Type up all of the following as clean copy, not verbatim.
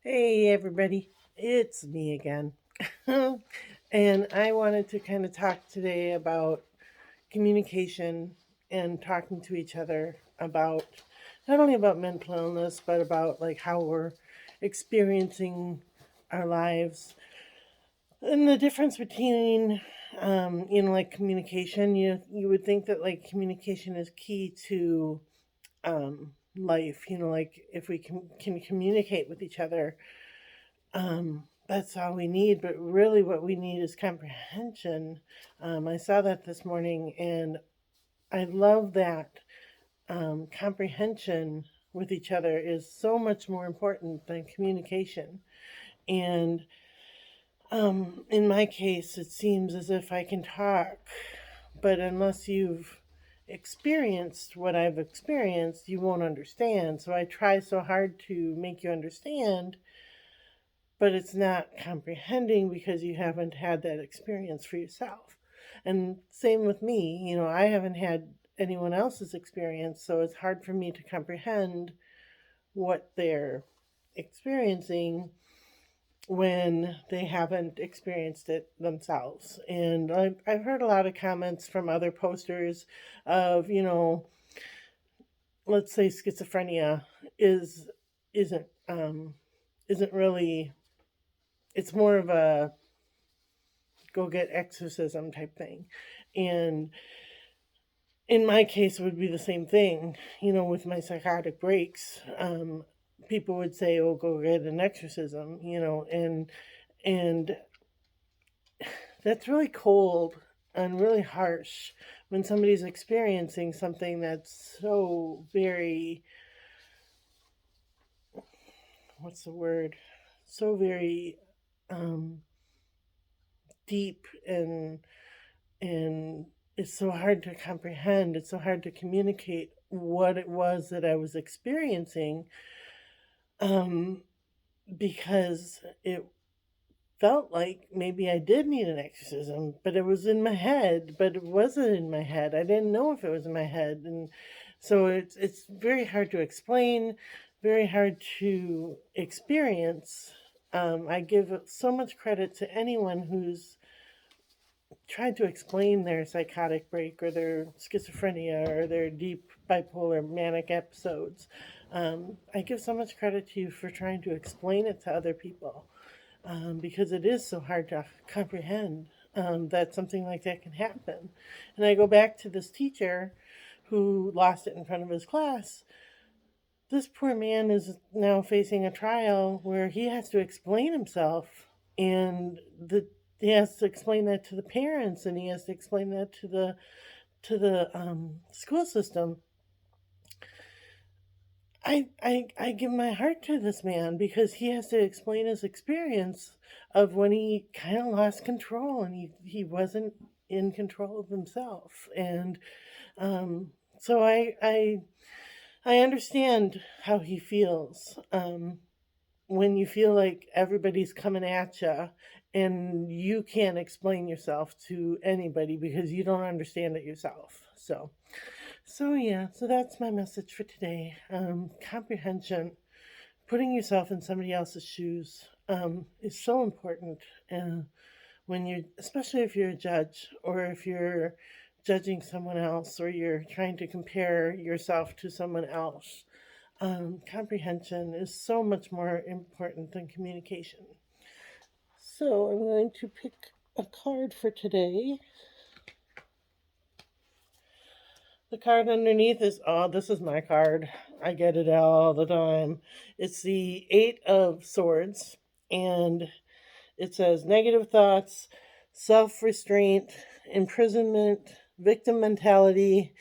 Hey, everybody, it's me again. And I wanted to kind of talk today about communication and talking to each other about not only about mental illness, but about like how we're experiencing our lives and the difference between, like communication. You would think that like communication is key to life. Like if we can communicate with each other, that's all we need. But really, what we need is comprehension. I saw that this morning, and I love that comprehension with each other is so much more important than communication. And in my case, it seems as if I can talk, but unless you've experienced what I've experienced, you won't understand. So I try so hard to make you understand, but it's not comprehending because you haven't had that experience for yourself. And same with me, I haven't had anyone else's experience, so it's hard for me to comprehend what they're experiencing when they haven't experienced it themselves. And I've heard a lot of comments from other posters of, let's say schizophrenia is isn't isn't really, it's more of a go get exorcism type thing. And in my case, it would be the same thing, with my psychotic breaks. People would say, "Oh, go get an exorcism," and that's really cold and really harsh when somebody's experiencing something that's so very, what's the word? So very um, deep and it's so hard to comprehend. It's so hard to communicate what it was that I was experiencing, um, because it felt like maybe I did need an exorcism, but it was in my head. But it wasn't in my head. I didn't know if it was in my head, and so it's very hard to explain, very hard to experience. I give so much credit to anyone who's tried to explain their psychotic break or their schizophrenia or their deep bipolar manic episodes. I give so much credit to you for trying to explain it to other people, because it is so hard to comprehend, that something like that can happen. And I go back to this teacher who lost it in front of his class. This poor man is now facing a trial where he has to explain himself, and he has to explain that to the parents, and he has to explain that to the school system. I give my heart to this man because he has to explain his experience of when he kind of lost control and he wasn't in control of himself. And so I understand how he feels, when you feel like everybody's coming at you and you can't explain yourself to anybody because you don't understand it yourself. So yeah, so that's my message for today. Comprehension, putting yourself in somebody else's shoes, is so important. When you're, especially if you're a judge or if you're judging someone else or you're trying to compare yourself to someone else, comprehension is so much more important than communication. So I'm going to pick a card for today. The card underneath is, oh, this is my card. I get it all the time. It's the Eight of Swords, and it says negative thoughts, self restraint, imprisonment, victim mentality,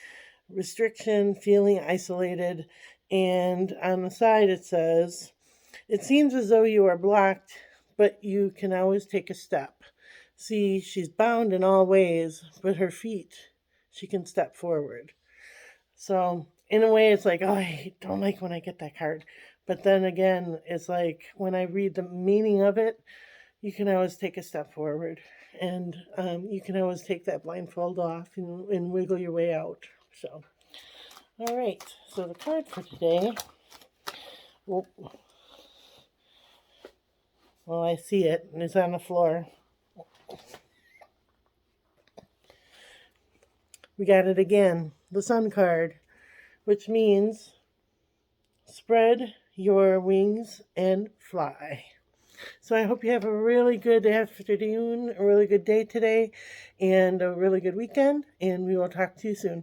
restriction, feeling isolated. And on the side it says, it seems as though you are blocked, but you can always take a step. See, she's bound in all ways, but her feet, she can step forward. So, in a way, it's like, oh, I don't like when I get that card. But then again, it's like when I read the meaning of it, you can always take a step forward. And you can always take that blindfold off and wiggle your way out. So, all right. So, the card for today. Oh, Well, I see it, and it's on the floor. We got it again, the Sun card, which means spread your wings and fly. So I hope you have a really good afternoon, a really good day today, and a really good weekend, and we will talk to you soon.